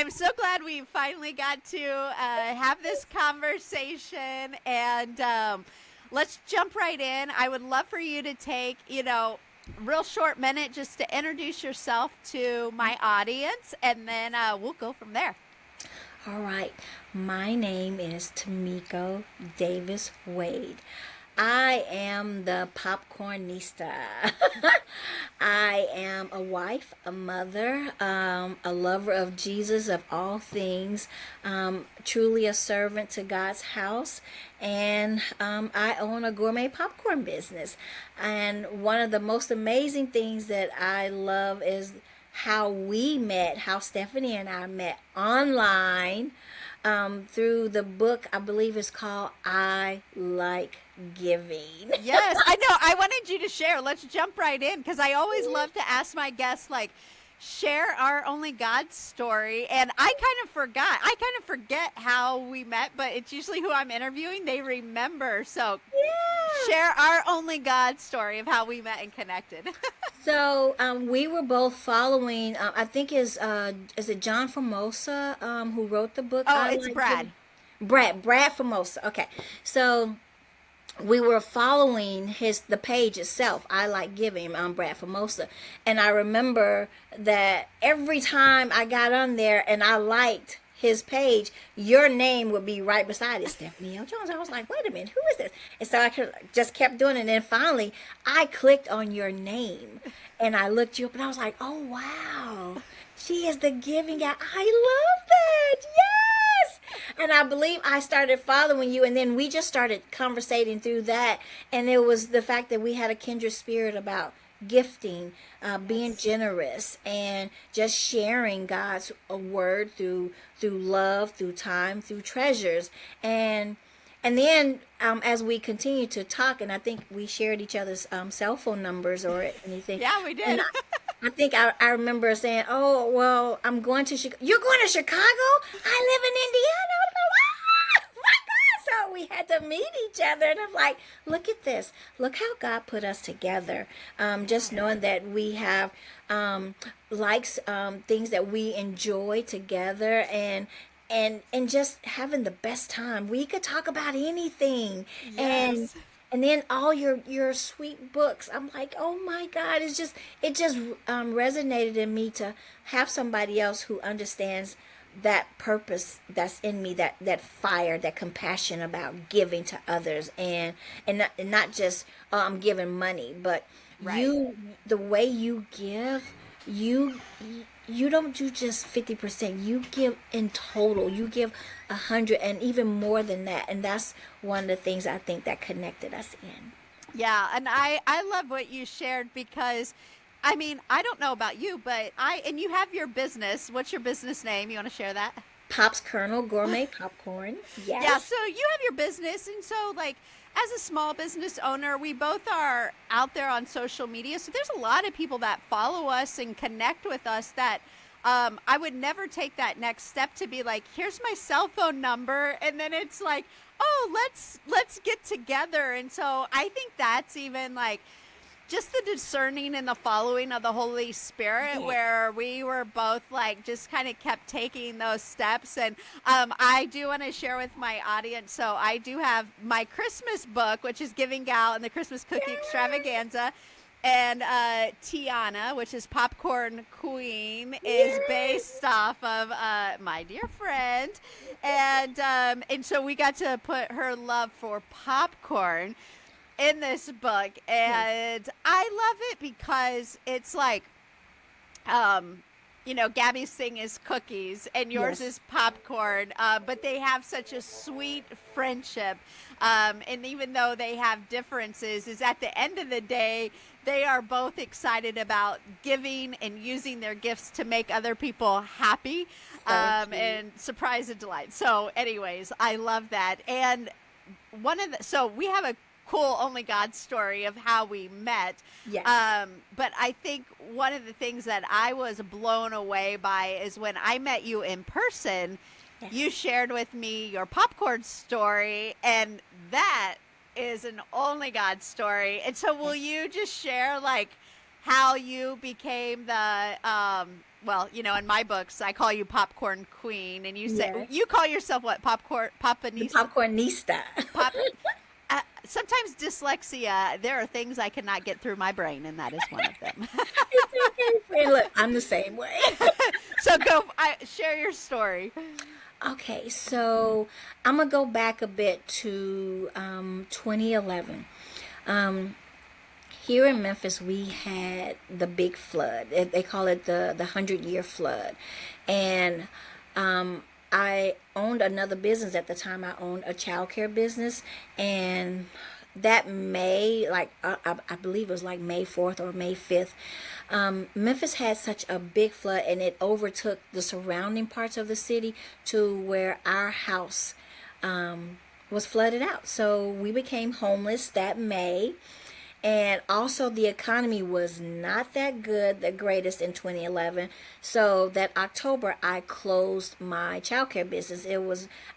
I'm so glad we finally got to have this conversation. And let's jump right in. I would love for you to take, real short minute just to introduce yourself to my audience, and then we'll go from there. All right. My name is Timeko Davis-Wade. I am the popcornista. I am a wife, a mother, a lover of Jesus, of all things, truly a servant to God's house, and I own a gourmet popcorn business. And one of the most amazing things that I love is how we met, how Stephanie and I met online through the book, I believe it's called I Like Giving. Yes, I know. I wanted you to share. Let's jump right in because I always love to ask my guests, like, share our only God story. And I kind of forgot. I kind of forget how we met, but it's usually who I'm interviewing. They remember. So share our only God story of how we met and connected. So we were both following, I think is it John Formosa who wrote the book? Oh, I it's Like Brad. Giving? Brad Formosa. Okay. So we were following the page itself. I Like Giving. Brad Formosa, and I remember that every time I got on there and I liked his page, your name would be right beside it, Stephanie L. Jones. I was like, wait a minute, who is this? And so just kept doing it. And then finally, I clicked on your name and I looked you up and I was like, oh, wow, she is the giving guy. I love that. Yes. And I believe I started following you, and then we just started conversating through that. And it was the fact that we had a kindred spirit about gifting, being generous, and just sharing God's word through love, through time, through treasures, and then as we continued to talk, and I think we shared each other's cell phone numbers or anything. Yeah, we did. And I think I remember saying, "Oh, well, I'm going to Chicago." You're going to Chicago? I live in Indiana. I was like, "Ah, my God!" So we had to meet each other, and I'm like, "Look at this! Look how God put us together." Just knowing that we have likes, things that we enjoy together, and just having the best time. We could talk about anything, and Yes. and then all your sweet books. I'm like, oh my God, it just resonated in me to have somebody else who understands that purpose that's in me, that fire, that compassion about giving to others, and not just I'm giving money, but Right. the way you give, you you don't do just 50%. You give in total. You give 100 and even more than that. And that's one of the things I think that connected us in. Yeah, and I love what you shared because I mean, I don't know about you, but and you have your business. What's your business name? You want to share that? Pop's Kernel Gourmet Popcorn. Yeah, Yes. so you have your business, and so like as a small business owner, we both are out there on social media. So there's a lot of people that follow us and connect with us that I would never take that next step to be like, here's my cell phone number, and then it's like, oh, let's get together. And so I think that's even like just the discerning and the following of the Holy Spirit, Yeah. where we were both like just kind of kept taking those steps. And I do want to share with my audience. So I do have my Christmas book, which is Giving Gal and the Christmas Cookie Extravaganza. And Tiana, which is Popcorn Queen, is based off of my dear friend, and so we got to put her love for popcorn in this book, and I love it because it's like, Gabby's thing is cookies and yours Yes. is popcorn, but they have such a sweet friendship, and even though they have differences, is at the end of the day, they are both excited about giving and using their gifts to make other people happy, So cute. and surprise and delight. So, anyways, I love that, and so we have a cool only God story of how we met. Yes. But I think one of the things that I was blown away by is when I met you in person, you Yes. shared with me your popcorn story, and that is an only God story. And so will Yes. you just share like how you became the well, you know, in my books, I call you popcorn queen, and you say Yes. you call yourself what? Popcorn The papanista popcornista. pop. Sometimes dyslexia. There are things I cannot get through my brain, and that is one of them. It's okay, friend. Look, I'm the same way. So go, share your story. Okay, so I'm gonna go back a bit to 2011. Um, Here in Memphis, we had the big flood. They call it the 100-year flood, and I owned another business at the time. I owned a childcare business, and that May, like I believe it was like May 4th or May 5th, Memphis had such a big flood, and it overtook the surrounding parts of the city to where our house was flooded out. So we became homeless that May. And also, the economy was not that good, the greatest in 2011. So that October, I closed my childcare business.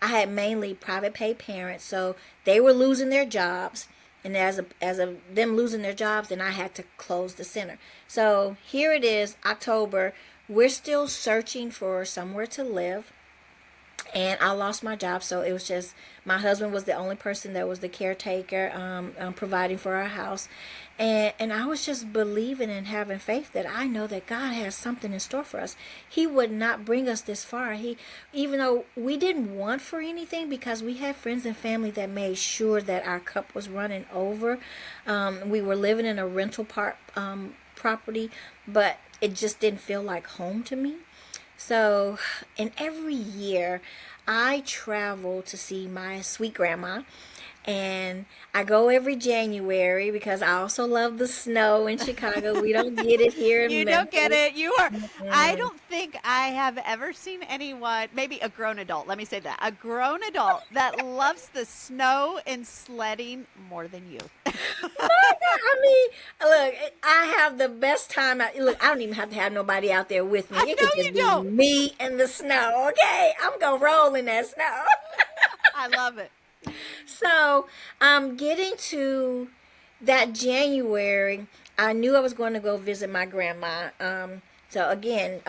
I had mainly private pay parents, so they were losing their jobs. And as of them losing their jobs, then I had to close the center. So here it is, October. We're still searching for somewhere to live. And I lost my job, so it was just my husband was the only person that was the caretaker, providing for our house, and I was just believing and having faith that I know that God has something in store for us. He would not bring us this far. Even though we didn't want for anything, because we had friends and family that made sure that our cup was running over. We were living in a rental property, but it just didn't feel like home to me. So, and every year I travel to see my sweet grandma, and I go every January because I also love the snow in Chicago. We don't get it here in You don't get Memphis. it. You are. I Mm. don't think I have ever seen anyone, maybe a grown adult, let me say that, a grown adult that loves the snow and sledding more than you. I mean, look, I have the best time. Look, I don't even have to have nobody out there with me. I It know could you just be don't. me and the snow, okay? I'm going to roll in that snow. I love it. So, getting to that January, I knew I was going to go visit my grandma. So again,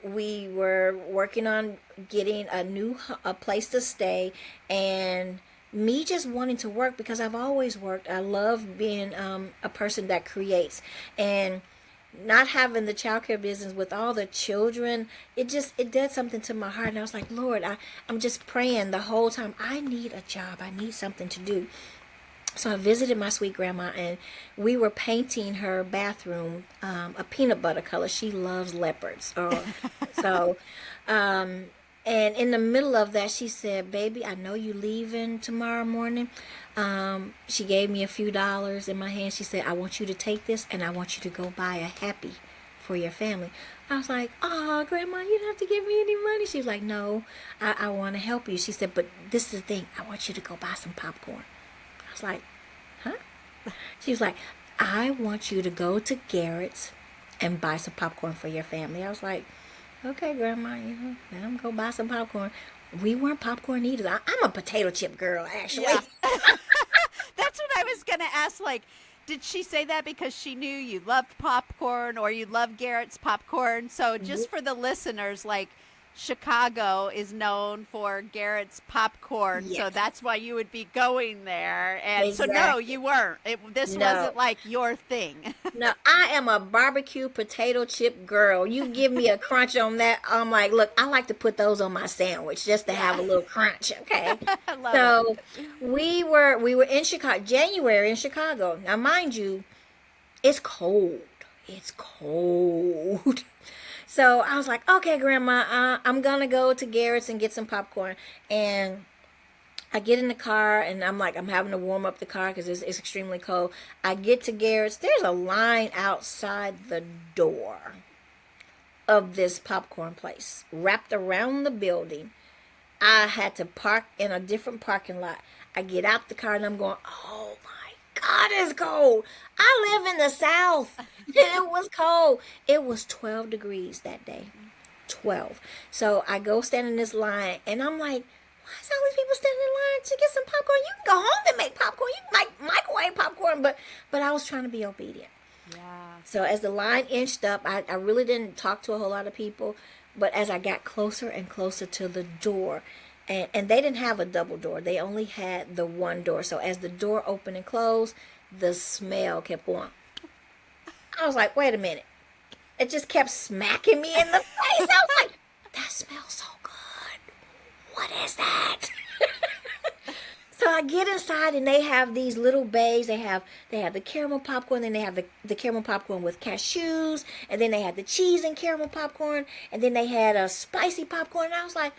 we were working on getting a place to stay, and me just wanting to work because I've always worked. I love being a person that creates, and not having the childcare business with all the children, it did something to my heart. And I was like, Lord, I'm just praying the whole time. I need a job. I need something to do. So I visited my sweet grandma, and we were painting her bathroom a peanut butter color. She loves leopards. So, and in the middle of that, she said, "Baby, I know you leaving tomorrow morning." She gave me a few dollars in my hand. She said, "I want you to take this, and I want you to go buy a happy for your family." I was like, "Oh, Grandma, you don't have to give me any money." She was like, "No, I want to help you." She said, "But this is the thing. I want you to go buy some popcorn." I was like, "Huh?" She was like, "I want you to go to Garrett's and buy some popcorn for your family." I was like, "Okay, Grandma, let them go buy some popcorn." We weren't popcorn eaters. I'm a potato chip girl, actually. Yeah. That's what I was going to ask. Like, did she say that because she knew you loved popcorn or you loved Garrett's popcorn? So, just for the listeners, like, Chicago is known for Garrett's popcorn. So, Yes, that's why you would be going there. And so, no, exactly. you weren't. This No. wasn't like your thing. No, I am a barbecue potato chip girl. You give me a crunch on that, I'm like, look, I like to put those on my sandwich just to have Yeah. a little crunch, okay? I love it. So we were in Chicago, January in Chicago. Now, mind you, it's cold. It's cold. So I was like, okay, Grandma, I'm gonna go to Garrett's and get some popcorn. And I get in the car, and I'm like, I'm having to warm up the car because it's extremely cold. I get to Garrett's. There's a line outside the door of this popcorn place, wrapped around the building. I had to park in a different parking lot. I get out the car, and I'm going, oh my God, it's cold. I live in the South. It was cold. It was 12 degrees that day. 12. So I go stand in this line, and I'm like, why is all these people standing in line to get some popcorn? You can go home and make popcorn. You can microwave popcorn, but I was trying to be obedient. Yeah. So as the line inched up, I really didn't talk to a whole lot of people. But as I got closer and closer to the door, and they didn't have a double door, they only had the one door. So as the door opened and closed, the smell kept going. I was like, wait a minute. It just kept smacking me in the face. I was like, that smells so good. What is that? So I get inside and they have these little bags. They have the caramel popcorn, then they have the caramel popcorn with cashews, and then they had the cheese and caramel popcorn, and then they had a spicy popcorn. And I was like,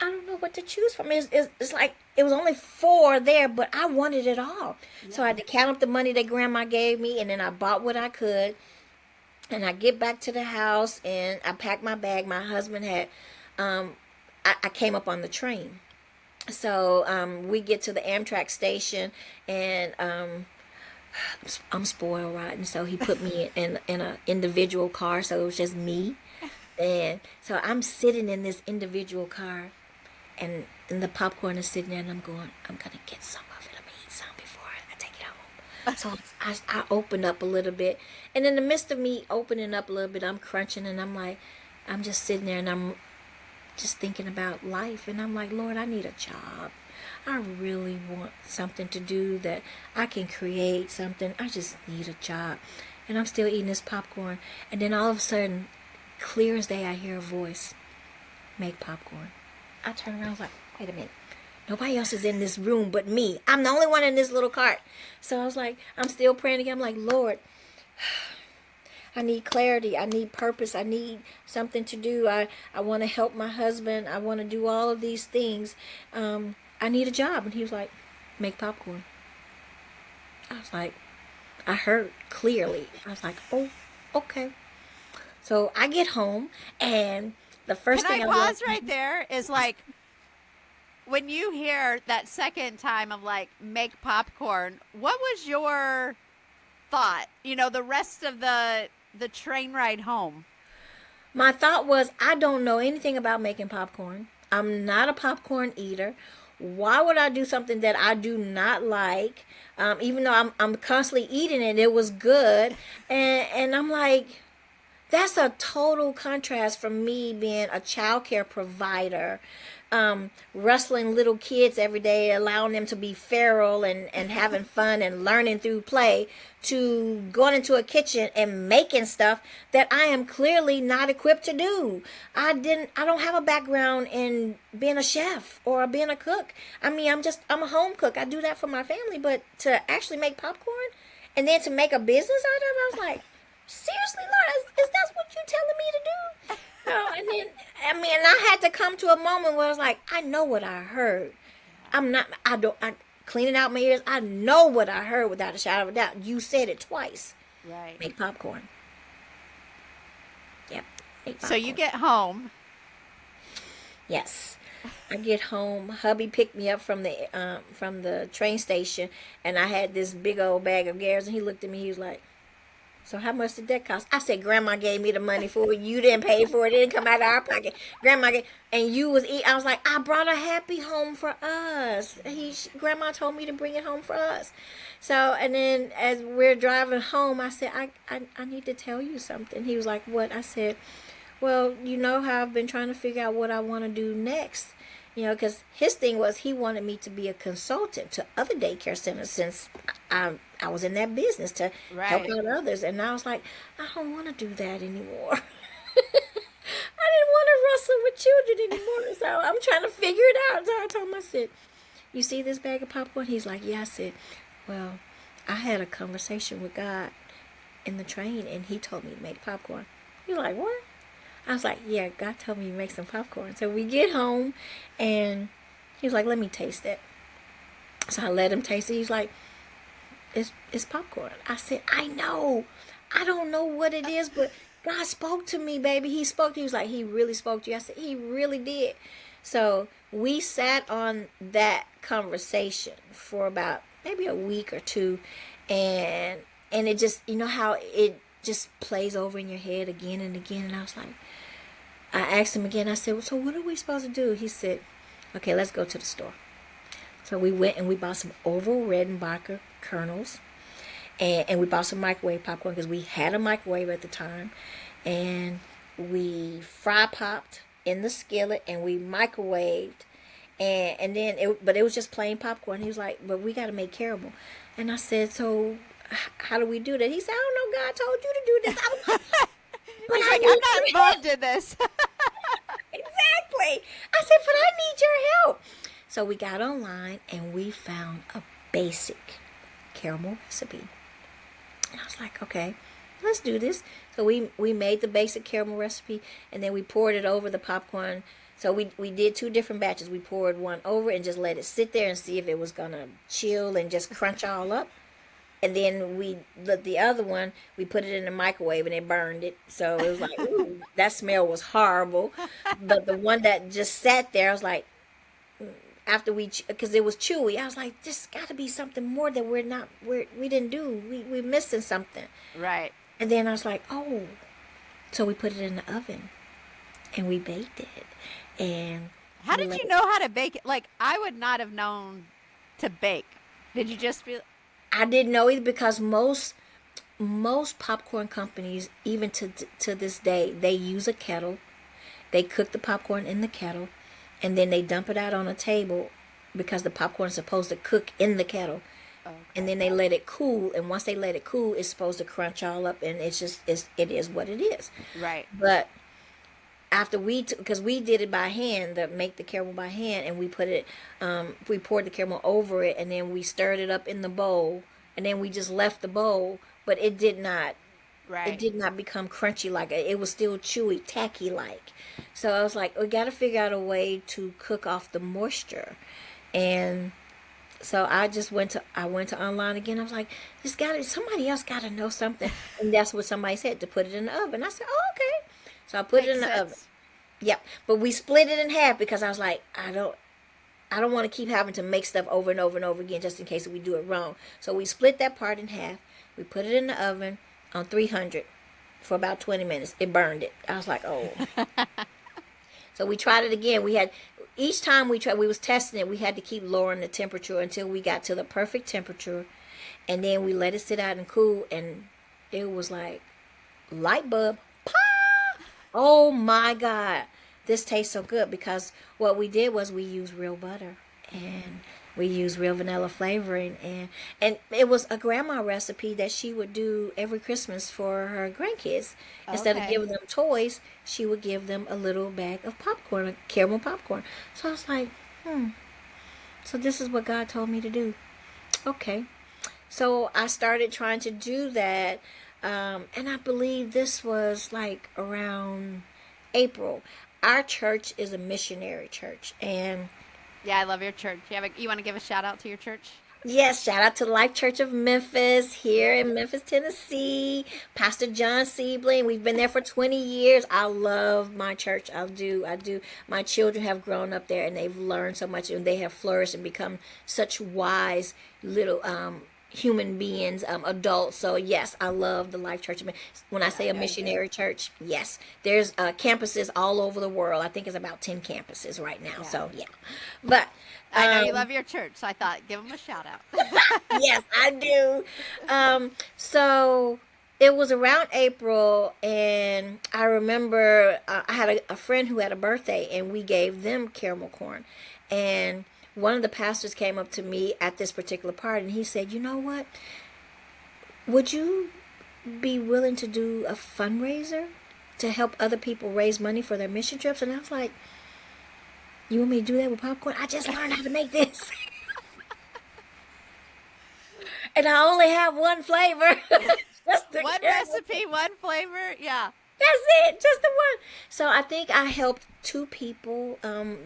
I don't know what to choose from. It's like it was only 4 there, but I wanted it all. Yeah. So I had to count up the money that grandma gave me, and then I bought what I could. And I get back to the house and I packed my bag. My husband had, I came up on the train. So we get to the Amtrak station and I'm spoiled, right? And so he put me in an individual car. So it was just me. And so I'm sitting in this individual car and the popcorn is sitting there and I'm going to get some of it. I'm going to eat some before I take it home. So I opened up a little bit. And in the midst of me opening up a little bit, I'm crunching and I'm just sitting there and I'm just thinking about life. And I'm like, Lord, I need a job. I really want something to do that I can create something. I just need a job. And I'm still eating this popcorn. And then all of a sudden, clear as day, I hear a voice, make popcorn. I turn around, I was like, wait a minute. Nobody else is in this room but me. I'm the only one in this little cart. So I was like, I'm still praying again. I'm like, Lord, I need clarity. I need purpose. I need something to do. I want to help my husband. I want to do all of these things. I need a job. And he was like, make popcorn. I was like, I heard clearly. I was like, oh, okay. So I get home and the first thing I pause right there is like, when you hear that second time of like make popcorn, what was your thought? You know, the rest of the train ride home. My thought was, I don't know anything about making popcorn. I'm not a popcorn eater. Why would I do something that I do not like? Even though I'm constantly eating it, it was good, and I'm like, that's a total contrast from me being a child care provider, wrestling little kids every day, allowing them to be feral and having fun and learning through play, to going into a kitchen and making stuff that I am clearly not equipped to do. I don't have a background in being a chef or being a cook. I mean, I'm a home cook. I do that for my family, but to actually make popcorn and then to make a business out of it, I was like, seriously, Lord, is that what you telling me to do? No, and then, I had to come to a moment where I was like, I know what I heard. I'm cleaning out my ears. I know what I heard without a shadow of a doubt. You said it twice. Right. Make popcorn. Yep. Make popcorn. So you get home. Yes. I get home. Hubby picked me up from the train station, and I had this big old bag of gas, and he looked at me. He was like, so how much did that cost? I said, Grandma gave me the money for it. You didn't pay for it. It didn't come out of our pocket. Grandma gave, and you was eating. I was like, I brought a happy home for us. Grandma told me to bring it home for us. So, and then as we're driving home, I said, I need to tell you something. He was like, what? I said, well, you know how I've been trying to figure out what I want to do next. You know, because his thing was he wanted me to be a consultant to other daycare centers since I was in that business to help out others. And I was like, I don't want to do that anymore. I didn't want to wrestle with children anymore. So I'm trying to figure it out. So I told him, I said, you see this bag of popcorn? He's like, yeah. I said, well, I had a conversation with God in the train and he told me to make popcorn. He was like, what? I was like, yeah, God told me to make some popcorn. So we get home, and he was like, let me taste it. So I let him taste it. He was like, it's popcorn. I said, I know. I don't know what it is, but God spoke to me, baby. He spoke to you. He was like, he really spoke to you. I said, he really did. So we sat on that conversation for about maybe a week or two, and it just, you know how it just plays over in your head again and again. And I was like, I asked him again. I said, so what are we supposed to do? He said, okay, let's go to the store. So we went and we bought some Oval Redenbacher kernels. And we bought some microwave popcorn because we had a microwave at the time. And we fry popped in the skillet and we microwaved. And then, but it was just plain popcorn. He was like, but we got to make caramel. And I said, so how do we do that? He said, I don't know, God told you to do this. He's like, I'm not involved in this. Exactly. I said, but I need your help. So we got online and we found a basic caramel recipe. And I was like, okay, let's do this. So we made the basic caramel recipe and then we poured it over the popcorn. So we did 2 different batches. We poured one over and just let it sit there and see if it was going to chill and just crunch all up. And then the other one, we put it in the microwave and it burned it. So it was like, ooh, that smell was horrible. But the one that just sat there, I was like, after because it was chewy, I was like, there's got to be something more that we didn't do. We're missing something. Right. And then I was like, oh. So we put it in the oven and we baked it. And how did you know how to bake it? Like, I would not have known to bake. Did you just feel? I didn't know either because most popcorn companies, even to this day, they use a kettle. They cook the popcorn in the kettle, and then they dump it out on a table because the popcorn is supposed to cook in the kettle. Okay. And then they let it cool, and once they let it cool, it's supposed to crunch all up, and it is what it is. Right. But after because we did it by hand, make the caramel by hand, and we put it, we poured the caramel over it, and then we stirred it up in the bowl, and then we just left the bowl, but it did not, it did not become crunchy like it was still chewy, tacky like. So I was like, we got to figure out a way to cook off the moisture, and so I went to online again. I was like, somebody else got to know something, and that's what somebody said, to put it in the oven. I said, oh, okay. So I put it in the oven. Yep. But we split it in half because I was like, I don't want to keep having to make stuff over and over and over again just in case we do it wrong. So we split that part in half. We put it in the oven on 300 for about 20 minutes. It burned it. I was like, oh. So we tried it again. Each time we was testing it, we had to keep lowering the temperature until we got to the perfect temperature. And then we let it sit out and cool. And it was like light bulb. Oh my God, this tastes so good because what we did was we used real butter and we used real vanilla flavoring and it was a grandma recipe that she would do every Christmas for her grandkids. Okay. Instead of giving them toys, she would give them a little bag of popcorn, caramel popcorn. So I was like, so this is what God told me to do. Okay. So I started trying to do that. And I believe this was like around April. Our church is a missionary church. And yeah, I love your church. You want to give a shout out to your church? Yes, shout out to the Life Church of Memphis here in Memphis, Tennessee. Pastor John Siebling. We've been there for 20 years. I love my church. I do. My children have grown up there and they've learned so much and they have flourished and become such wise little human beings, adults. So yes, I love the Life Church. When I say a missionary church, yes, there's campuses all over the world. I think it's about 10 campuses right now. Yeah. So yeah, but I know you love your church, so I thought give them a shout out. Yes, I do. So it was around April, and I remember I had a friend who had a birthday, and we gave them caramel corn, and one of the pastors came up to me at this particular part and he said, you know what? Would you be willing to do a fundraiser to help other people raise money for their mission trips? And I was like, you want me to do that with popcorn? I just learned how to make this. And I only have one flavor. One recipe, one flavor. Yeah. That's it, just the one. So I think I helped 2 people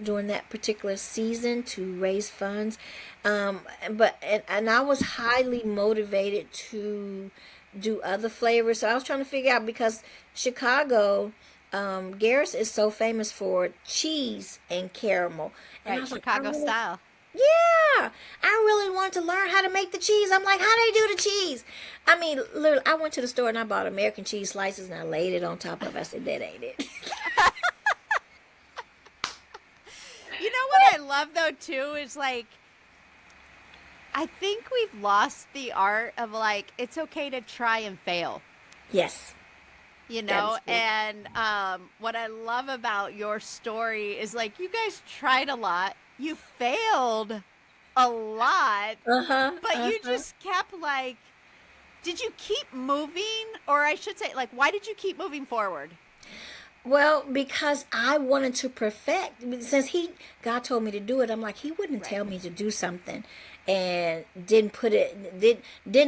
during that particular season to raise funds, but I was highly motivated to do other flavors. So I was trying to figure out because Chicago, Garris is so famous for cheese and caramel, and right, I was Chicago like, style. Yeah, I really want to learn how to make the cheese. I'm like, how do they do the cheese? I mean, literally, I went to the store and I bought American cheese slices and I laid it on top of it. I said, that ain't it. You know what I love, though, too, is like, I think we've lost the art of like, it's okay to try and fail. Yes, You that know, is true. and what I love about your story is like you guys tried a lot, you failed a lot, Uh-huh, but you uh-huh. just kept like, did you keep moving, or I should say, like, why did you keep moving forward? Well, because I wanted to perfect, since God told me to do it, I'm like, he wouldn't Right. tell me to do something and didn't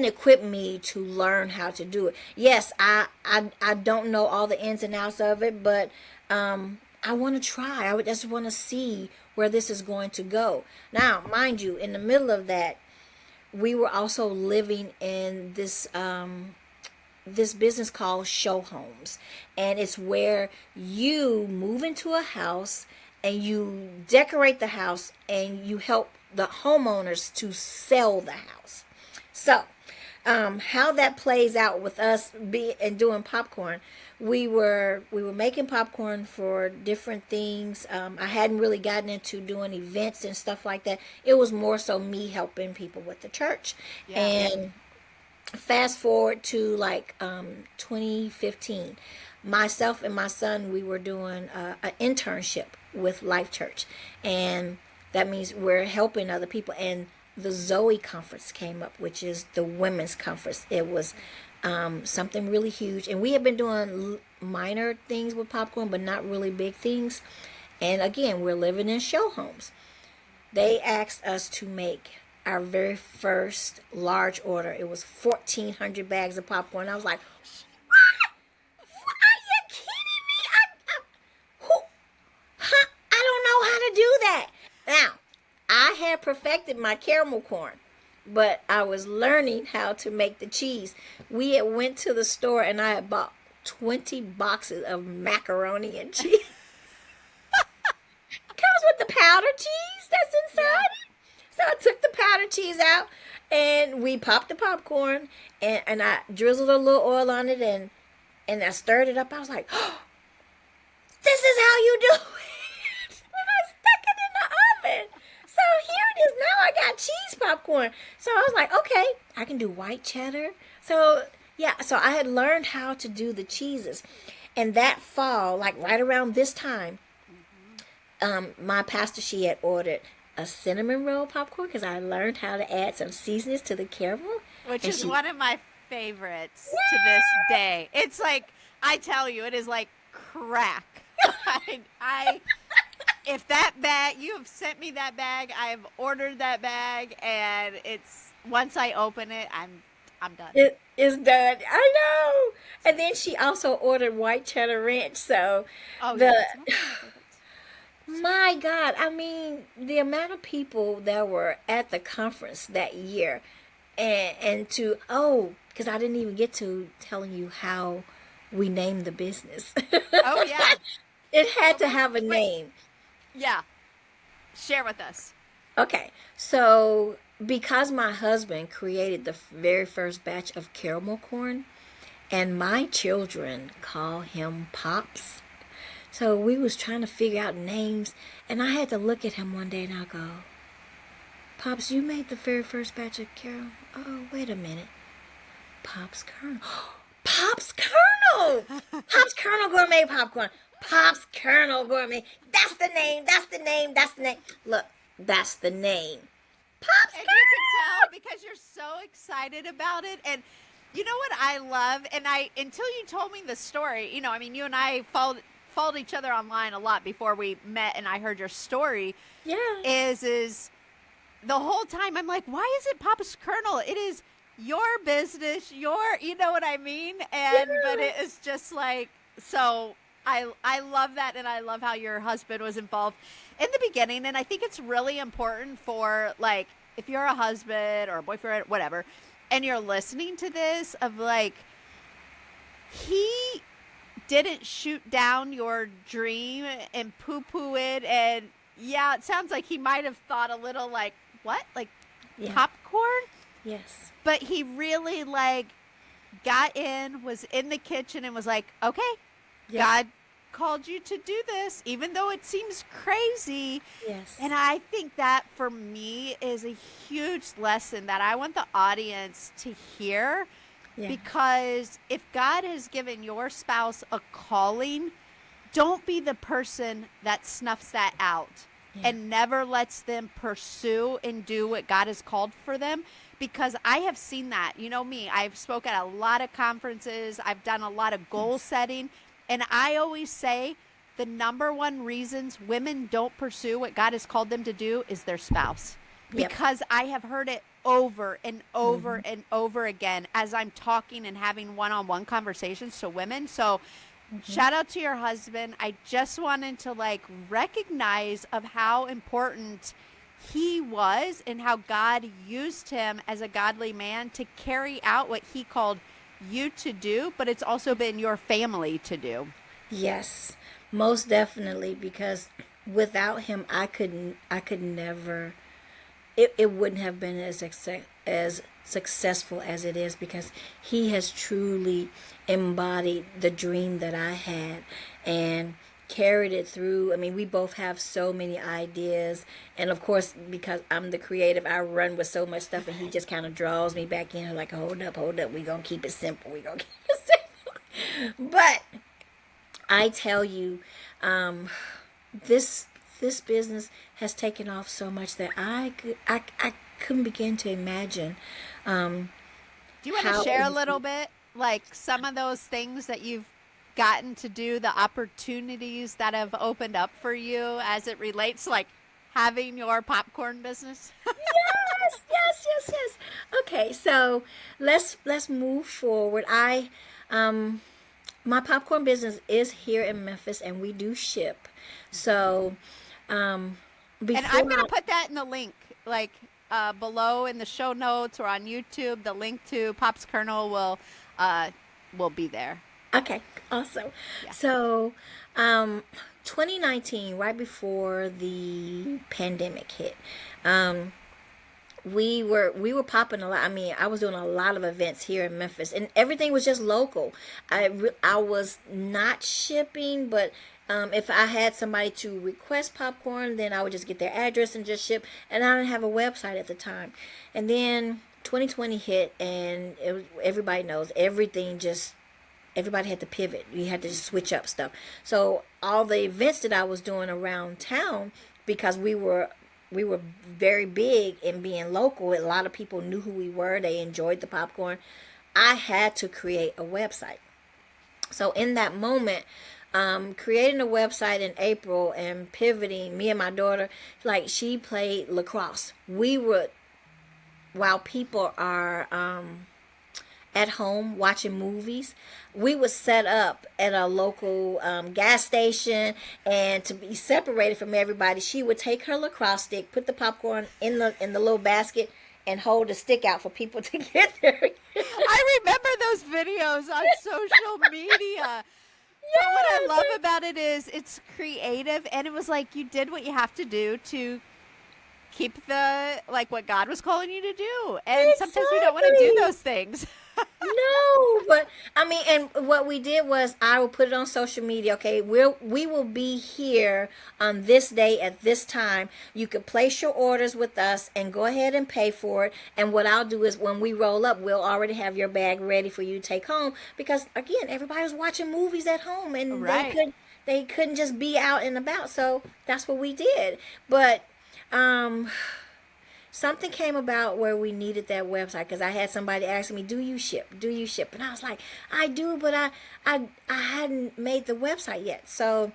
equip me to learn how to do it. Yes, I don't know all the ins and outs of it, but I want to try. I would just want to see where this is going to go. Now, mind you, in the middle of that, we were also living in this business called show homes, and it's where you move into a house and you decorate the house and you help the homeowners to sell the house. So how that plays out with us and doing popcorn, we were making popcorn for different things. I hadn't really gotten into doing events and stuff like that. It was more so me helping people with the church. Yeah. And fast forward to like 2015, myself and my son, we were doing an internship with Life Church, and that means we're helping other people. And the Zoe conference came up, which is the women's conference. It was something really huge, and we had been doing minor things with popcorn but not really big things. And again, we're living in show homes. They asked us to make our very first large order. It was 1,400 bags of popcorn. I was like, what? Are you kidding me? Who? Huh? I don't know how to do that. Now, I had perfected my caramel corn, but I was learning how to make the cheese. We had went to the store and I had bought 20 boxes of macaroni and cheese. Comes with the powder cheese that's Yeah. inside. So I took the powdered cheese out and we popped the popcorn, and I drizzled a little oil on it, and I stirred it up. I was like, oh, this is how you do it. And I stuck it in the oven. So here it is. Now I got cheese popcorn. So I was like, okay, I can do white cheddar. So yeah, so I had learned how to do the cheeses. And that fall, like right around this time, Hmm. my pastor, she had ordered a cinnamon roll popcorn because I learned how to add some seasonings to the caramel. Which And is she, one of my favorites to this day. It's like, I tell you, it is like crack. I if that bag, you have sent me that bag, I have ordered that bag, and it's once I open it, I'm done. it is done. I know. And then she also ordered white cheddar ranch. So Oh yeah, the that's another one of my favorites. my God, I mean, the amount of people that were at the conference that year, and to because I didn't even get to telling you how we named the business. Oh yeah. It had Well, to that have a wait, name. yeah. Share with us. Okay, so because my husband created the very first batch of caramel corn, and my children call him Pops, so we was trying to figure out names, and I had to look at him one day and I go, Pops, you made the very first batch of caramel. Oh, wait a minute, Pops Kernel. Pops Kernel! Pops Kernel Gourmet Popcorn. Pops Kernel Gourmet. That's the name. That's the name. That's the name. Look, that's the name. Pops And you can tell Kernel! because you're so excited about it. And you know what I love? And I, until you told me the story, you know, I mean, you and I followed each other online a lot before we met, and I heard your story. Yeah. Is the whole time I'm like, why is it Papa's Kernel? It is your business, you know what I mean? And but Yeah. it is just like, so I love that, and I love how your husband was involved in the beginning. And I think it's really important for, like, if you're a husband or a boyfriend, whatever, and you're listening to this, of like, he didn't shoot down your dream and poo poo it. And yeah, it sounds like he might have thought a little like, what? Like Yeah. popcorn? Yes. But he really, like, got in, was in the kitchen, and was like, okay, Yep. God, called you to do this, even though it seems crazy. Yes. And I think that for me is a huge lesson that I want the audience to hear, Yeah. because if God has given your spouse a calling, don't be the person that snuffs that out Yeah. and never lets them pursue and do what God has called for them. Because I have seen that. You know me, I've spoken at a lot of conferences, I've done a lot of goal Yes. setting, and I always say the number one reasons women don't pursue what God has called them to do is their spouse. Yep. Because I have heard it over and over Hmm. and over again as I'm talking and having one-on-one conversations to women. So Hmm. shout out to your husband. I just wanted to like recognize of how important he was and how God used him as a godly man to carry out what he called you to do, but it's also been your family to do. Yes, most definitely. Because without him, I could never. It wouldn't have been as successful as it is, because he has truly embodied the dream that I had and carried it through. I mean, we both have so many ideas, and of course, because I'm the creative, I run with so much stuff, and he just kind of draws me back in, like, hold up, we gonna keep it simple, we gonna keep it simple. But I tell you, um, this this business has taken off so much that I couldn't begin to imagine um, Do you want to how share it a would little be. bit, like some of those things that you've gotten to do, the opportunities that have opened up for you as it relates, like having your popcorn business? Yes, yes, yes, yes. Okay, so let's move forward. I My popcorn business is here in Memphis, and we do ship. So um, And I'm before going to I put that in the link, like below in the show notes or on YouTube. The link to Pop's Kernel uh, will be there. Okay, awesome. Yeah. So, um, 2019, right before the pandemic hit, um, we were popping a lot. I mean, I was doing a lot of events here in Memphis, and everything was just local. I was not shipping, but if I had somebody to request popcorn, then I would just get their address and just ship. And I didn't have a website at the time. And then 2020 hit, and everybody knows everything just everybody had to pivot. You had to just switch up stuff. So all the events that I was doing around town, because we were very big in being local. A lot of people knew who we were. They enjoyed the popcorn. I had to create a website. So in that moment, creating a website in April and pivoting, me and my daughter, like, she played lacrosse. We would, while people are at home watching movies, we would set up at a local gas station, and to be separated from everybody, she would take her lacrosse stick, put the popcorn in the little basket, and hold the stick out for people to get there. I remember those videos on social media. But what I love Yes, about it is it's creative, and it was like you did what you have to do to keep the like what God was calling you to do. And sometimes we don't want to do exactly. those things. No, but I mean, and what we did was I will put it on social media. Okay, we will be here on this day at this time. You could place your orders with us and go ahead and pay for it. And what I'll do is when we roll up, we'll already have your bag ready for you to take home. Because again, everybody was watching movies at home, and they Right. could they couldn't just be out and about. So that's what we did. But um something came about where we needed that website, because I had somebody asking me, "Do you ship? Do you ship?" And I was like, "I do, but I hadn't made the website yet." So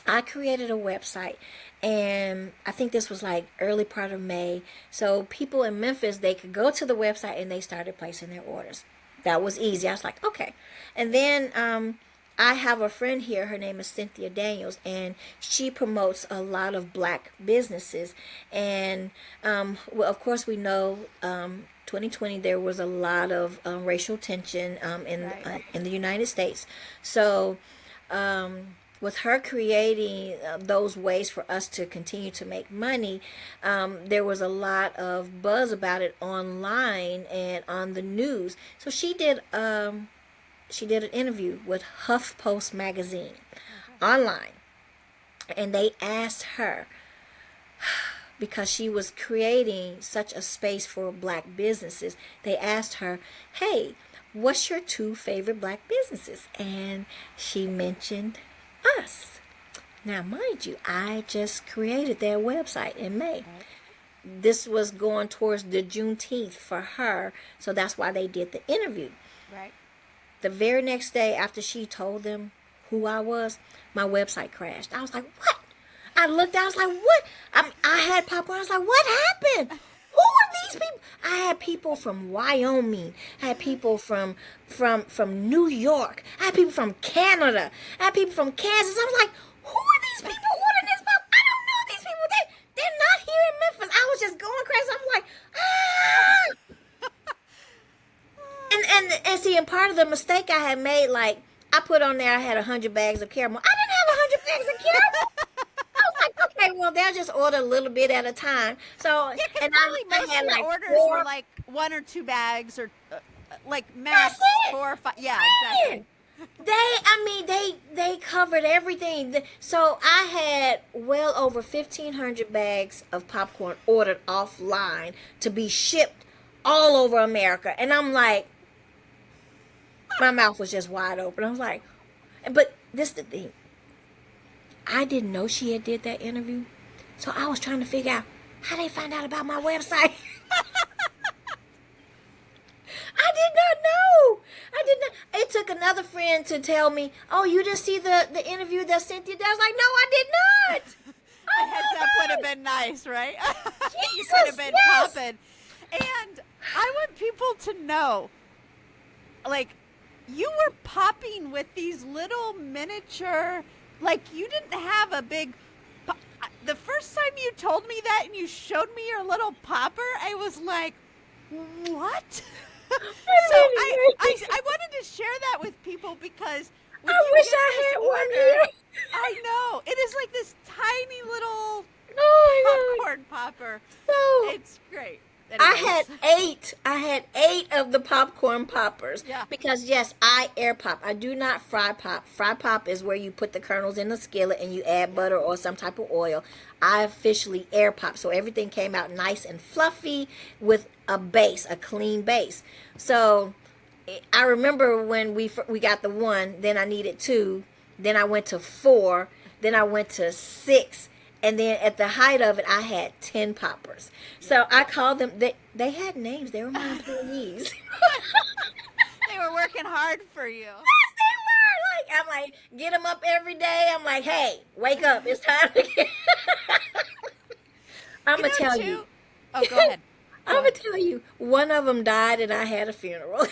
I created a website, and I think this was like early part of May. So people in Memphis, they could go to the website and they started placing their orders. That was easy. I was like, okay. And then I have a friend here. Her name is Cynthia Daniels, and she promotes a lot of black businesses. And well, of course, we know 2020 there was a lot of racial tension Right. in the United States. So with her creating those ways for us to continue to make money, there was a lot of buzz about it online and on the news. So she did. she did an interview with HuffPost magazine online, and they asked her, because she was creating such a space for black businesses, they asked her, hey, what's your 2 favorite black businesses? And she mentioned us. Now, mind you, I just created their website in May. This was going towards the Juneteenth for her, so that's why they did the interview. Right. The very next day after she told them who I was, my website crashed. I was like, what? I looked, I was like, what? I had popcorn. I was like, what happened? Who are these people? I had people from Wyoming. I had people from New York. I had people from Canada. I had people from Kansas. I was like, who are these people ordering this book? I don't know these people. They're not here in Memphis. I was just going crazy. I'm like, and see, and part of the mistake I had made, like, I put on there I had 100 bags of caramel. I didn't have 100 bags of caramel. I was like, okay, well, they'll just order a little bit at a time. So, Yeah, and probably I most had of your like orders 4. were like 1 or 2 bags, or like max That's it. 4 or 5. Yeah, exactly. They covered everything. So I had well over 1,500 bags of popcorn ordered offline to be shipped all over America. And I'm like, my mouth was just wide open. I was like, but this is the thing. I didn't know she had did that interview. So I was trying to figure out how they find out about my website. I did not know. I did not. It took another friend to tell me, oh, you didn't see the interview that Cynthia did? I was like, no, I did not. A heads up would have been nice, right? You Jesus, could have been yes. popping. And I want people to know, like, you were popping with these little miniature, like, you didn't have a big, the first time you told me that and you showed me your little popper, I was like, what? So I wanted to share that with people, because when I you wish get I this had one order, here. I know. It is like this tiny little Oh my God. popcorn popper. So It's great. I had 8 of the popcorn poppers. Yeah. Because yes, I air pop. I do not fry pop. Fry pop is where you put the kernels in the skillet and you add butter or some type of oil. I officially air pop. So everything came out nice and fluffy with a base, a clean base. So I remember when we got the 1, then I needed 2, then I went to 4, then I went to 6. And then at the height of it, I had 10 poppers. So I called them, they had names. They were my employees. They were working hard for you. Yes, they were. I'm like, get them up every day. I'm like, hey, wake up. It's time to get. I'm going to tell you. Oh, go ahead. I'm going to tell you. One of them died and I had a funeral.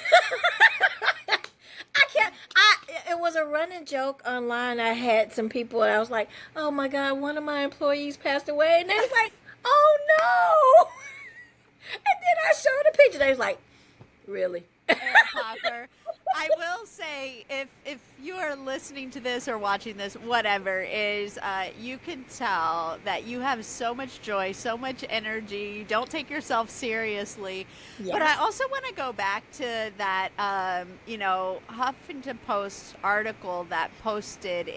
It was a running joke online. I had some people and I was like, oh my God, one of my employees passed away. And they was like, oh no. And then I showed a picture. They was like, really? Popper. I will say, if you are listening to this or watching this, whatever, is you can tell that you have so much joy, so much energy. You don't take yourself seriously. Yes. But I also want to go back to that, Huffington Post article that posted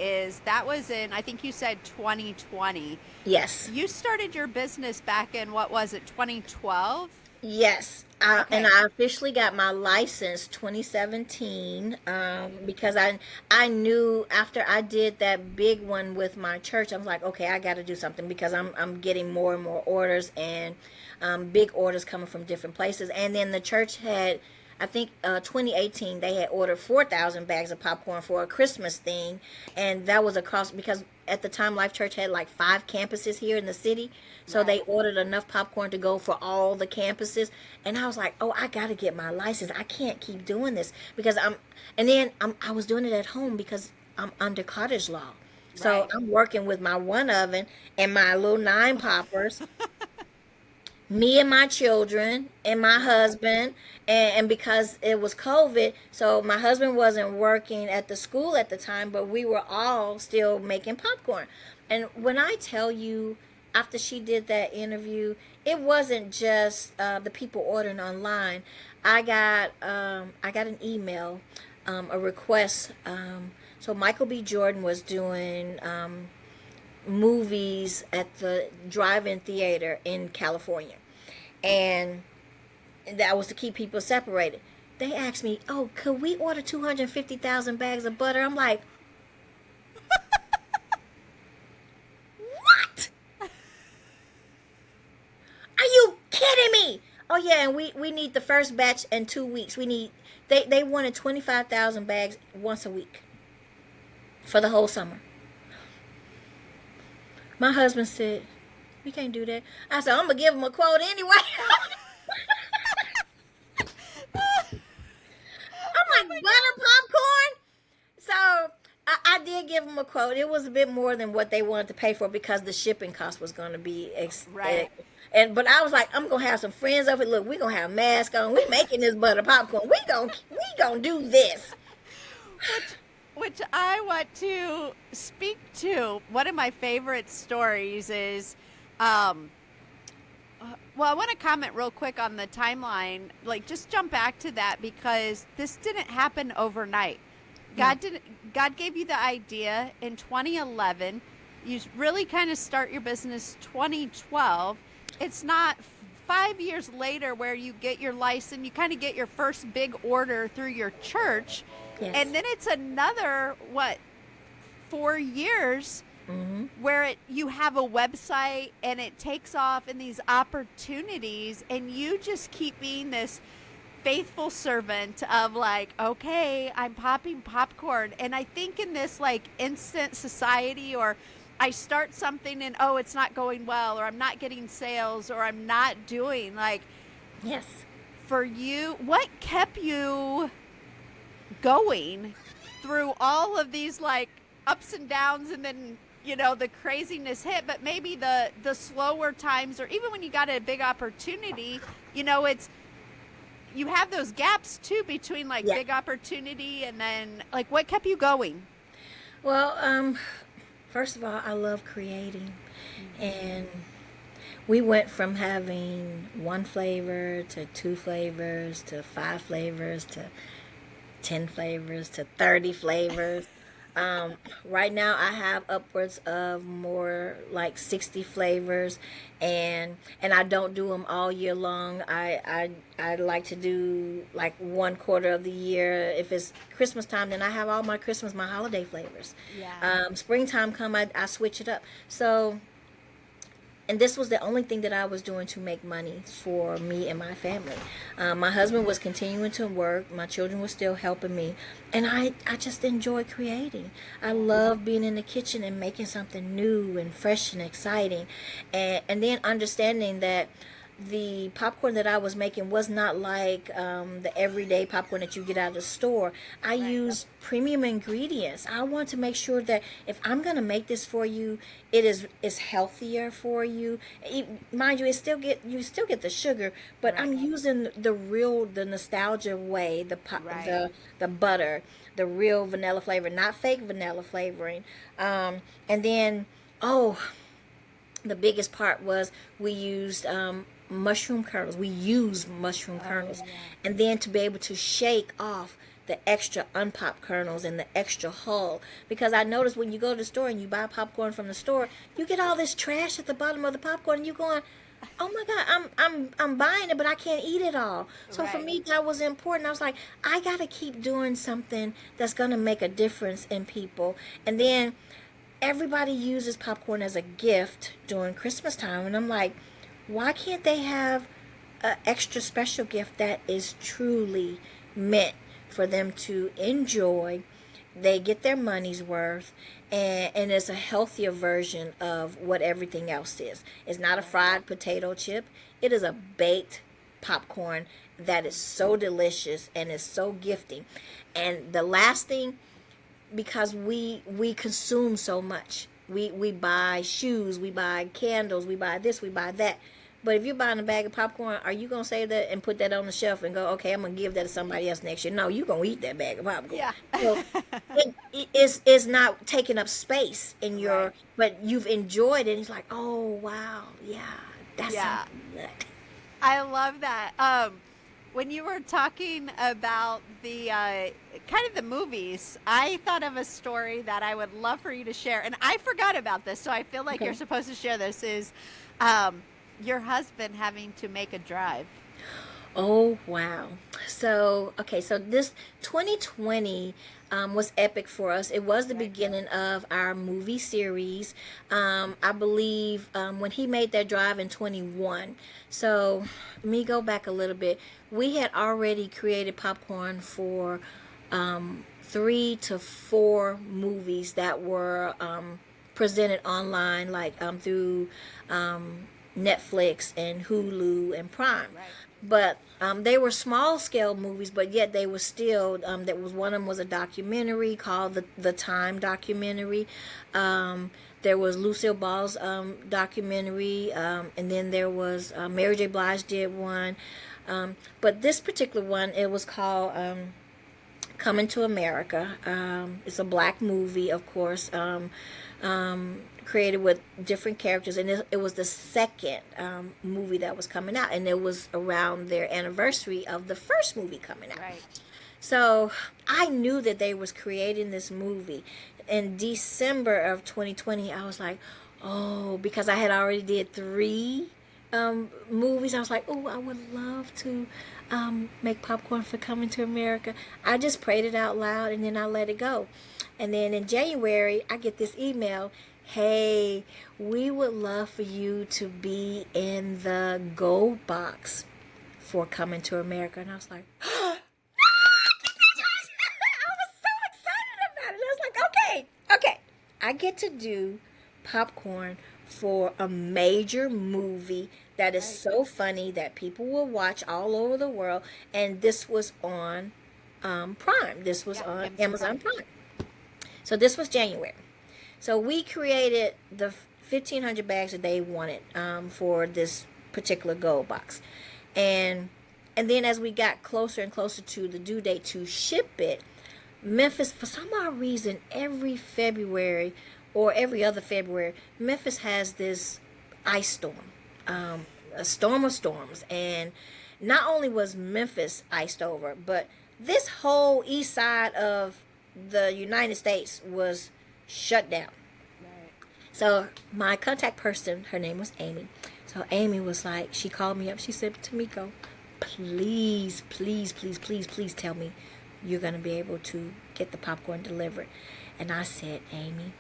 that was in, I think you said 2020. Yes. You started your business back in, what was it, 2012? Yes. Okay. And I officially got my license 2017 because I knew after I did that big one with my church, I was like, okay, I got to do something because I'm getting more and more orders and big orders coming from different places. And then the church had, I think 2018, they had ordered 4,000 bags of popcorn for a Christmas thing. And that was across, because at the time Life Church had like 5 campuses here in the city. So Right. they ordered enough popcorn to go for all the campuses. And I was like, oh, I got to get my license. I can't keep doing this because I was doing it at home because I'm under cottage law. So Right. I'm working with my 1 oven and my little 9 poppers. Me and my children and my husband, and because it was COVID, so my husband wasn't working at the school at the time, but we were all still making popcorn. And when I tell you, after she did that interview, it wasn't just the people ordering online. I got an email. a request. So Michael B. Jordan was doing movies at the drive-in theater in California, and that was to keep people separated. They asked me, "Oh, could we order 250,000 bags of butter?" I'm like, "What? Are you kidding me?" Oh yeah, and we need the first batch in 2 weeks. They wanted 25,000 bags once a week for the whole summer. My husband said, "We can't do that." I said, "I'm gonna give them a quote anyway." I'm like, butter popcorn? So I did give them a quote. It was a bit more than what they wanted to pay for because the shipping cost was going to be Right. but I was like, I'm gonna have some friends over. Look, we're gonna have masks on. We making this butter popcorn. We gonna do this. Which I want to speak to. One of my favorite stories is, well, I want to comment real quick on the timeline. Like, just jump back to that because this didn't happen overnight. No. God gave you the idea in 2011. You really kind of start your business 2012. It's not 5 years later where you get your license. You kind of get your first big order through your church, Yes. and then it's another 4 years where you have a website and it takes off in these opportunities, and you just keep being this faithful servant of like, okay, I'm popping popcorn. And I think in this like instant society, or I start something and oh, it's not going well, or I'm not getting sales, or I'm not doing like, Yes. for you, what kept you going through all of these like ups and downs, and then the craziness hit, but maybe the slower times, or even when you got a big opportunity, it's, you have those gaps too between like Yeah. big opportunity and then like what kept you going? Well, first of all, I love creating, and we went from having one flavor to 2 flavors to 5 flavors to 10 flavors to 30 flavors. Right now, I have upwards of more like 60 flavors, and I don't do them all year long. I like to do like 1/4 of the year. If it's Christmas time, then I have all my Christmas, my holiday flavors. Yeah. Springtime come, I switch it up. So, and this was the only thing that I was doing to make money for me and my family. My husband was continuing to work. My children were still helping me. And I just enjoy creating. I love being in the kitchen and making something new and fresh and exciting. And then understanding that the popcorn that I was making was not like the everyday popcorn that you get out of the store. I use premium ingredients. I want to make sure that if I'm going to make this for you, it's healthier for you. Mind you, you still get the sugar, but I'm using the nostalgia way, the butter, the real vanilla flavor, not fake vanilla flavoring. And then the biggest part was we used mushroom kernels. We use mushroom kernels. Yeah. And then to be able to shake off the extra unpopped kernels and the extra hull. Because I noticed when you go to the store and you buy popcorn from the store, you get all this trash at the bottom of the popcorn, and you're going, oh my God, I'm buying it, but I can't eat it all. So for me, that was important. I was like, I got to keep doing something that's going to make a difference in people. And then everybody uses popcorn as a gift during Christmas time. And I'm like, why can't they have an extra special gift that is truly meant for them to enjoy? They get their money's worth, and it's a healthier version of what everything else is. It's not a fried potato chip. It is a baked popcorn that is so delicious and is so gifting. And the last thing, because we consume so much. We buy shoes, we buy candles, we buy this, we buy that. But if you're buying a bag of popcorn, are you going to save that and put that on the shelf and go, okay, I'm going to give that to somebody else next year? No, you're going to eat that bag of popcorn. Yeah. So it's not taking up space in your, but you've enjoyed it. It's like, oh, wow, yeah, that's Yeah. something good. I love that. when you were talking about the kind of the movies, I thought of a story that I would love for you to share, and I forgot about this, so I feel like Okay. you're supposed to share this. Is um, your husband having to make a drive? Oh, wow. So, okay, so this 2020 was epic for us. It was the Right. beginning of our movie series. I believe when he made that drive in 21. So, let me go back a little bit. We had already created popcorn for 3 to 4 movies that were presented online, like through Netflix and Hulu and Prime. Right. But they were small scale movies, but yet they were still. That was one of them was a documentary called the Time documentary. There was Lucille Ball's documentary, and then there was Mary J. Blige did one. But this particular one, it was called Coming to America. It's a black movie, of course. Created with different characters, and it was the second movie that was coming out, and it was around their anniversary of the first movie coming out. Right. So I knew that they was creating this movie in December of 2020. I was like, oh, because I had already did 3 movies. I was like, oh, I would love to make popcorn for Coming to America. I just prayed it out loud, and then I let it go. And then in January, I get this email. Hey, we would love for you to be in the gold box for Coming to America. And I was like, I was so excited about it. I was like, okay, I get to do popcorn for a major movie that is so funny that people will watch all over the world. And this was on Prime. This was on Amazon Prime. So this was January. So we created the 1,500 bags that they wanted for this particular gold box. And then as we got closer and closer to the due date to ship it, Memphis, for some odd reason, every February or every other February, Memphis has this ice storm, a storm of storms. And not only was Memphis iced over, but this whole east side of the United States was shut down. Right. So my contact person, her name was Amy. So Amy was like, she called me up. She said, Timeko, please, please, please, please, please tell me you're going to be able to get the popcorn delivered. And I said, Amy,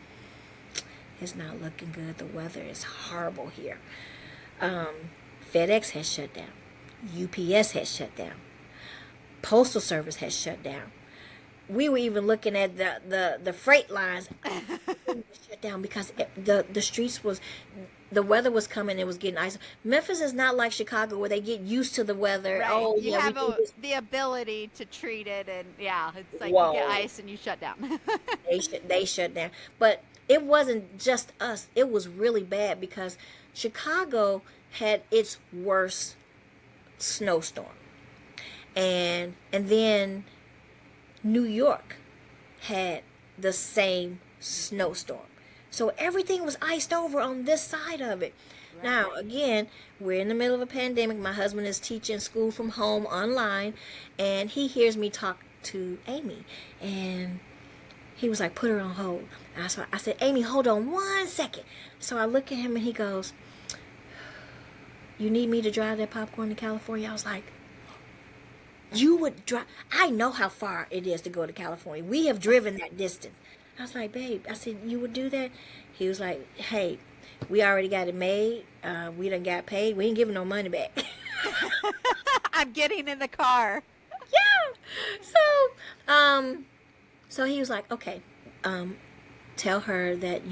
it's not looking good. The weather is horrible here. FedEx has shut down. UPS has shut down. Postal Service has shut down. We were even looking at the freight lines shut down because the streets was, the weather was coming. It was getting ice. Memphis is not like Chicago where they get used to the weather. Right. Oh, you yeah, have the ability to treat it, and it's like whoa. you get ice and you shut down. They shut down. But it wasn't just us. It was really bad because Chicago had its worst snowstorm, and then New York had the same snowstorm. So everything was iced over on this side of it. Right. Now, again, we're in the middle of a pandemic. My husband is teaching school from home online, and he hears me talk to Amy. And he was like, put her on hold. And I said, Amy, hold on 1 second. So I look at him, and he goes, you need me to drive that popcorn to California? I was like, you would drive? I know how far it is to go to California. We have driven that distance. I was like, babe, I said, you would do that? He was like, hey, we already got it made. We done got paid. We ain't giving no money back. I'm getting in the car. Yeah. So he was like, okay, tell her that,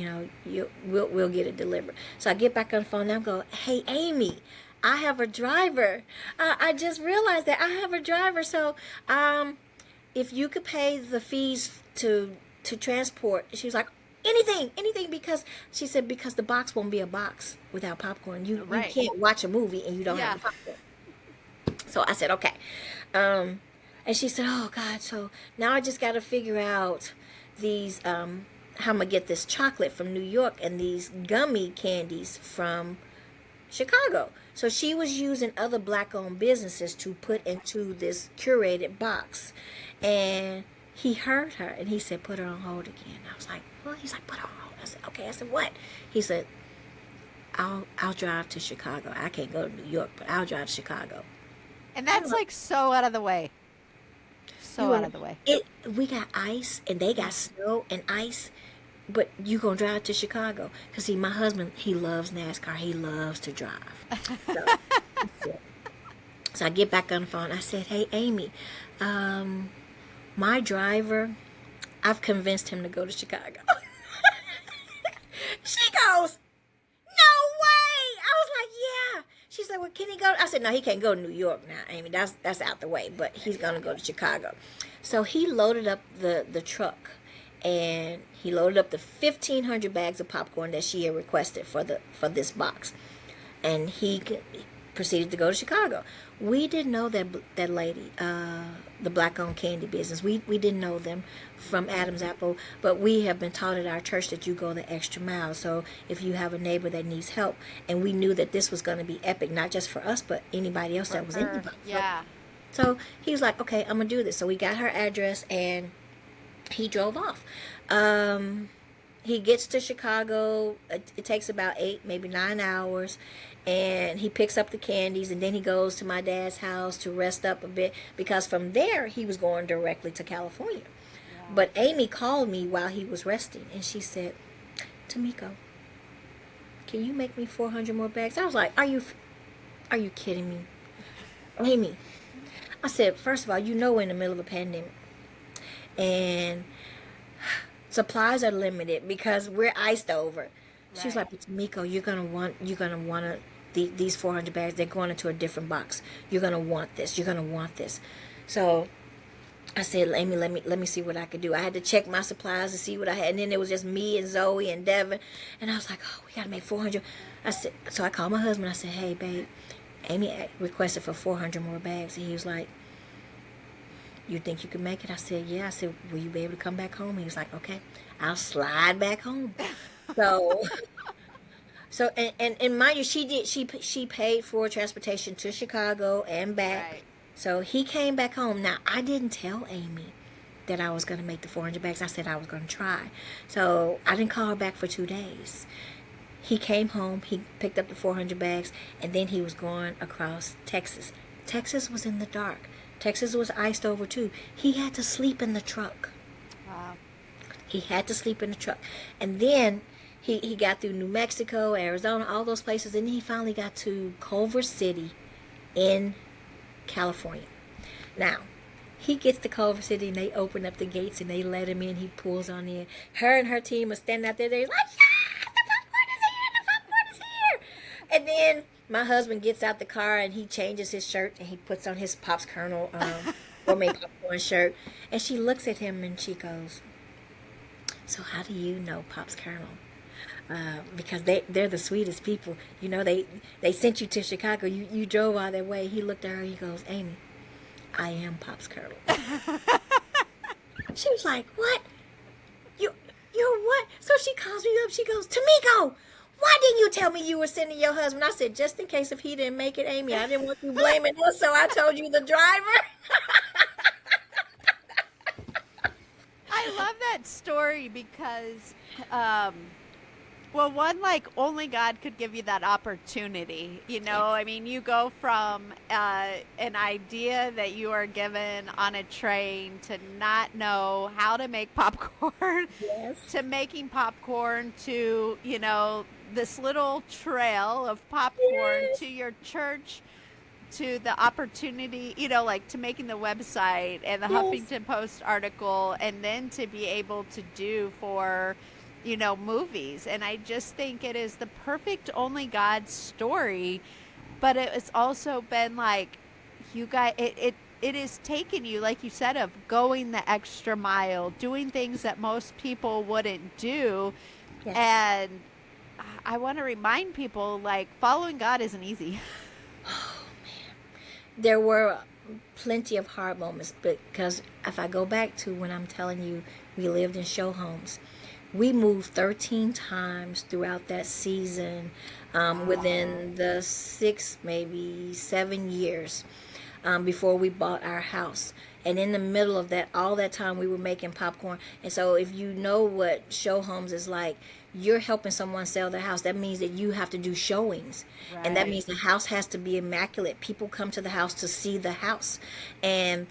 we'll get it delivered. So I get back on the phone and I'm going, hey, Amy, I have a driver. I just realized that I have a driver. So if you could pay the fees to transport. She was like, anything, because she said, because the box won't be a box without popcorn. You can't watch a movie and you don't have the popcorn. So I said, okay. And she said, oh God, so now I just got to figure out these, how I'm going to get this chocolate from New York and these gummy candies from Chicago. So she was using other black-owned businesses to put into this curated box. And he heard her, and he said, put her on hold again. I was like, what? He's like, put her on hold. I said, okay. I said, what? He said, I'll drive to Chicago. I can't go to New York, but I'll drive to Chicago. And that's like so out of the way. So out of the way. We got ice, and they got snow and ice, but you gonna drive to Chicago? Cause see, my husband, he loves NASCAR. He loves to drive. So I get back on the phone. I said, hey, Amy, my driver, I've convinced him to go to Chicago. She goes, no way. I was like, yeah. She's like, well, can he go? I said, no, he can't go to New York now, Amy. That's out the way, but he's going to go to Chicago. So he loaded up the truck, and he loaded up the 1,500 bags of popcorn that she had requested for this box. And he proceeded to go to Chicago. We didn't know that lady, the black-owned candy business. We didn't know them from Adam's Apple, but we have been taught at our church that you go the extra mile. So if you have a neighbor that needs help, and we knew that this was going to be epic, not just for us, but anybody else that was in the box. Yeah. So he was like, okay, I'm going to do this. So we got her address, and he drove off. He gets to Chicago. It takes about 8, maybe 9 hours. And he picks up the candies, and then he goes to my dad's house to rest up a bit, because from there he was going directly to California. Wow. But Amy called me while he was resting, and she said, Timeko, can you make me 400 more bags? I was like, are you kidding me? Amy, I said, first of all, we're in the middle of a pandemic, and supplies are limited because we're iced over. She was like, but Timeko, you're gonna want these 400 bags. They're going into a different box. You're gonna want this. You're gonna want this. So I said, Amy, let me see what I could do. I had to check my supplies to see what I had, and then it was just me and Zoe and Devin, and I was like, oh, we gotta make 400. I said, so I called my husband. I said, hey, babe, Amy requested for 400 more bags, and he was like, you think you can make it? I said, yeah. I said, will you be able to come back home? He was like, okay, I'll slide back home. So and mind you, she paid for transportation to Chicago and back. Right. So he came back home. Now, I didn't tell Amy that I was going to make the 400 bags. I said I was going to try. So I didn't call her back for 2 days. He came home, he picked up the 400 bags, and then he was going across Texas. Texas was in the dark. Texas was iced over too. He had to sleep in the truck. Wow. He had to sleep in the truck. And then he got through New Mexico, Arizona, all those places, and then he finally got to Culver City in California. Now, he gets to Culver City, and they open up the gates, and they let him in. He pulls on in. Her and her team are standing out there. They're like, yes, the popcorn is here, the popcorn is here. And then my husband gets out the car, and he changes his shirt, and he puts on his Pops Kernel gourmet popcorn shirt. And she looks at him, and she goes, so how do you know Pops Kernel? Because they're the sweetest people. You know, they sent you to Chicago. You drove all that way. He looked at her. He goes, Amy, I am Pops Kernel. She was like, what? You're what? So she calls me up. She goes, Timeko, why didn't you tell me you were sending your husband? I said, just in case if he didn't make it, Amy. I didn't want you blaming us, so I told you the driver. I love that story because, well, one, like, only God could give you that opportunity. You know, I mean, you go from an idea that you are given on a train to not know how to make popcorn, yes, to making popcorn, to, you know, this little trail of popcorn, yes, to your church, to the opportunity, you know, like to making the website and the yes, Huffington Post article, and then to be able to do for, you know, movies. And I just think it is the perfect only God story, but it's also been like, you guys, it is taken you, like you said, of going the extra mile, doing things that most people wouldn't do. Yes. And I want to remind people, like, following God isn't easy. Oh man, there were plenty of hard moments, because if I go back to when I'm telling you we lived in show homes, We moved 13 times throughout that season, within the 6, maybe 7 years, before we bought our house. And in the middle of that, all that time, we were making popcorn. And so if you know what show homes is like, you're helping someone sell their house. That means that you have to do showings. And that Right. means the house has to be immaculate. People come to the house to see the house. And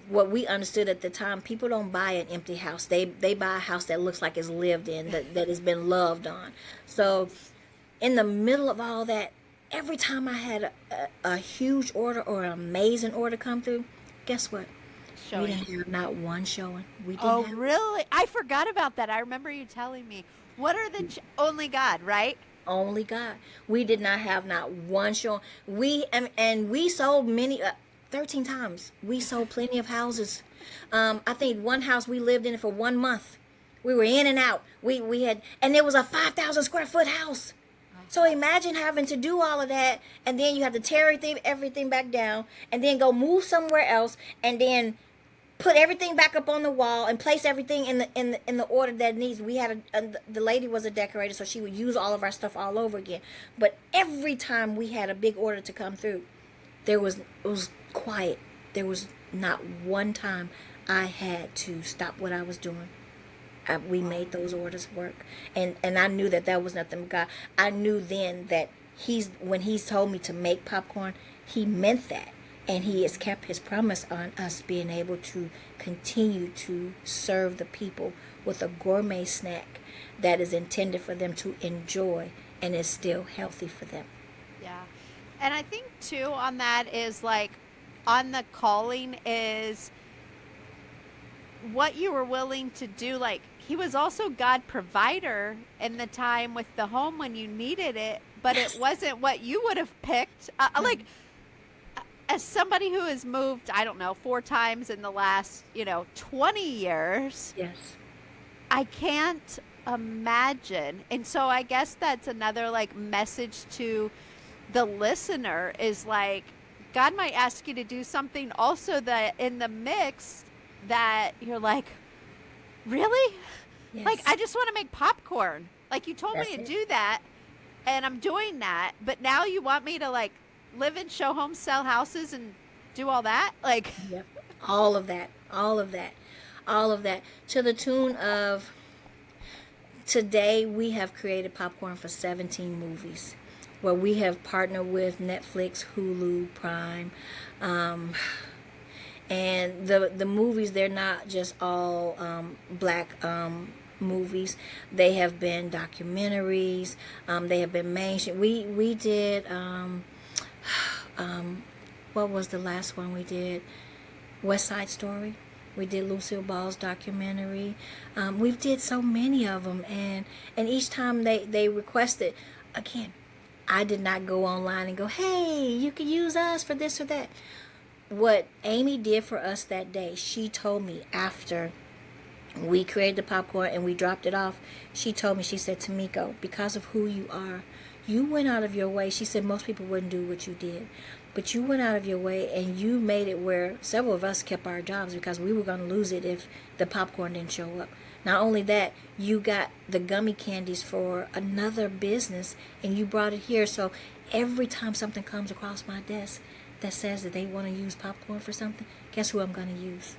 what we understood at the time, people don't buy an empty house. They buy a house that looks like it's lived in, that has been loved on. So in the middle of all that, every time I had a huge order or an amazing order come through, guess what? We Showing. didn't have not one showing. We didn't Oh, have really? I forgot about that. I remember you telling me. What are the only God, right? only God. We did not have not one showing. And we sold many, 13 times. We sold plenty of houses. I think one house we lived in it for 1 month. We were in and out. We had, and it was a 5,000 square foot house. So imagine having to do all of that, and then you have to tear everything back down, and then go move somewhere else, and then put everything back up on the wall and place everything in the order that it needs. We had the lady was a decorator, so she would use all of our stuff all over again. But every time we had a big order to come through, it was quiet. There was not one time I had to stop what I was doing. We made those orders work, and I knew that was nothing but God. I knew then that when he's told me to make popcorn, he meant that, and he has kept his promise on us being able to continue to serve the people with a gourmet snack that is intended for them to enjoy and is still healthy for them. Yeah. And I think too on that is like on the calling is what you were willing to do. Like he was also God provider in the time with the home when you needed it, but it Yes. wasn't what you would have picked. Like as somebody who has moved, I don't know, 4 times in the last, 20 years, Yes. I can't imagine. And so I guess that's another like message to the listener is like God might ask you to do something also that in the mix that you're like, really? Like Yes. I just want to make popcorn. Like you told That's me to it. do that and I'm doing that, but now you want me to like live in show homes, sell houses and do all that? Like Yep. All of that. All of that. All of that. To the tune of today, we have created popcorn for 17 movies where we have partnered with Netflix, Hulu, Prime. Um, and the movies, they're not just all black movies. They have been documentaries. They have been mainstream. We did what was the last one we did? West Side Story. We did Lucille Ball's documentary. We've did so many of them, and each time they requested, again, I did not go online and go, hey, you can use us for this or that. What Amy did for us that day, she told me after we created the popcorn and we dropped it off, she told me, she said, Timeko, because of who you are, you went out of your way. She said most people wouldn't do what you did. But you went out of your way and you made it where several of us kept our jobs because we were going to lose it if the popcorn didn't show up. Not only that, you got the gummy candies for another business and you brought it here. So every time something comes across my desk that says that they want to use popcorn for something, guess who I'm going to use?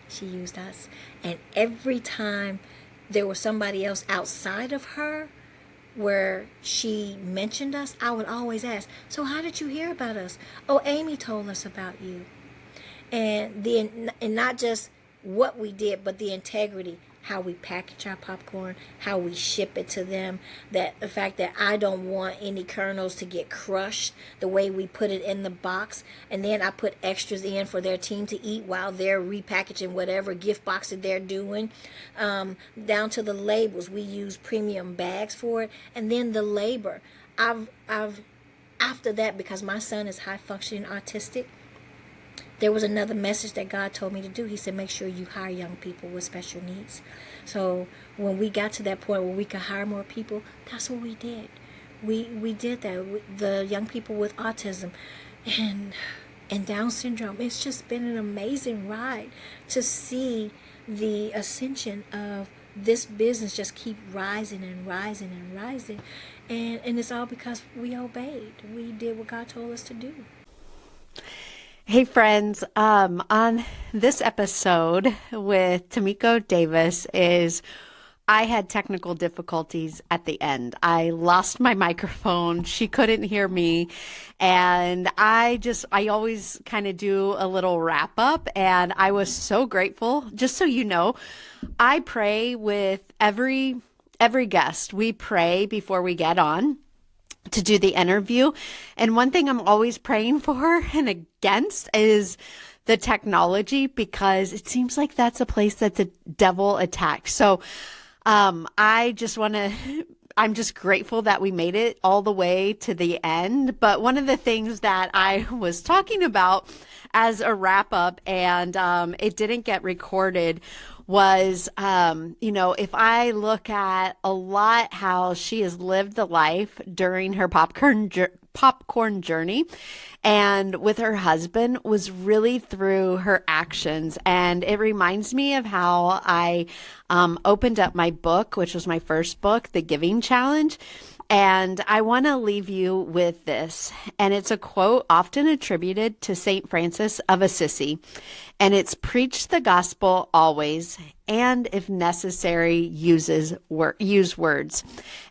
She used us. And every time there was somebody else outside of her where she mentioned us, I would always ask, so how did you hear about us? Oh, Amy told us about you. And not just what we did, but the integrity, how we package our popcorn, how we ship it to them, that the fact that I don't want any kernels to get crushed, the way we put it in the box, and then I put extras in for their team to eat while they're repackaging whatever gift box that they're doing, down to the labels. We use premium bags for it, and then the labor. I've after that, because my son is high functioning autistic, there was another message that God told me to do. He said, make sure you hire young people with special needs. So when we got to that point where we could hire more people, that's what we did. We did that. The young people with autism and Down syndrome. It's just been an amazing ride to see the ascension of this business just keep rising and rising and rising. And it's all because we obeyed. We did what God told us to do. Hey friends, on this episode with Timeko Davis I had technical difficulties at the end. I lost my microphone. She couldn't hear me. And I always kind of do a little wrap up, and I was so grateful. Just so you know, I pray with every guest. We pray before we get on to do the interview. And one thing I'm always praying for and against is the technology, because it seems like that's a place that the devil attacked. So I'm just grateful that we made it all the way to the end. But one of the things that I was talking about as a wrap up, and it didn't get recorded, was, if I look at a lot how she has lived the life during her popcorn journey and with her husband was really through her actions. And it reminds me of how I opened up my book, which was my first book, The Giving Challenge. And I want to leave you with this. And it's a quote often attributed to St. Francis of Assisi. And it's preach the gospel always, and if necessary, use words.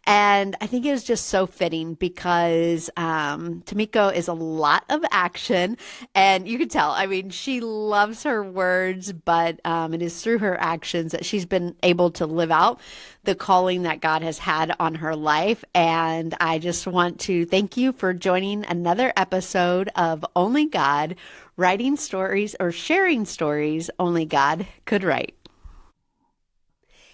And I think it was just so fitting because Timeko is a lot of action, and you can tell, I mean, she loves her words, but it is through her actions that she's been able to live out the calling that God has had on her life. And I just want to thank you for joining another episode of Only God, writing stories or sharing stories only God could write.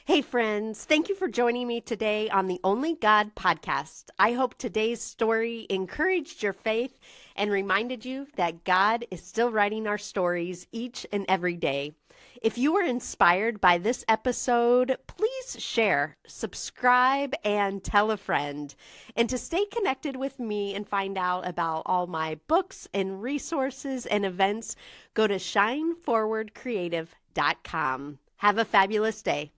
Hey friends, thank you for joining me today on the Only God podcast. I hope today's story encouraged your faith and reminded you that God is still writing our stories each and every day. If you were inspired by this episode, please share, subscribe, and tell a friend. And to stay connected with me and find out about all my books and resources and events, go to shineforwardcreative.com. Have a fabulous day.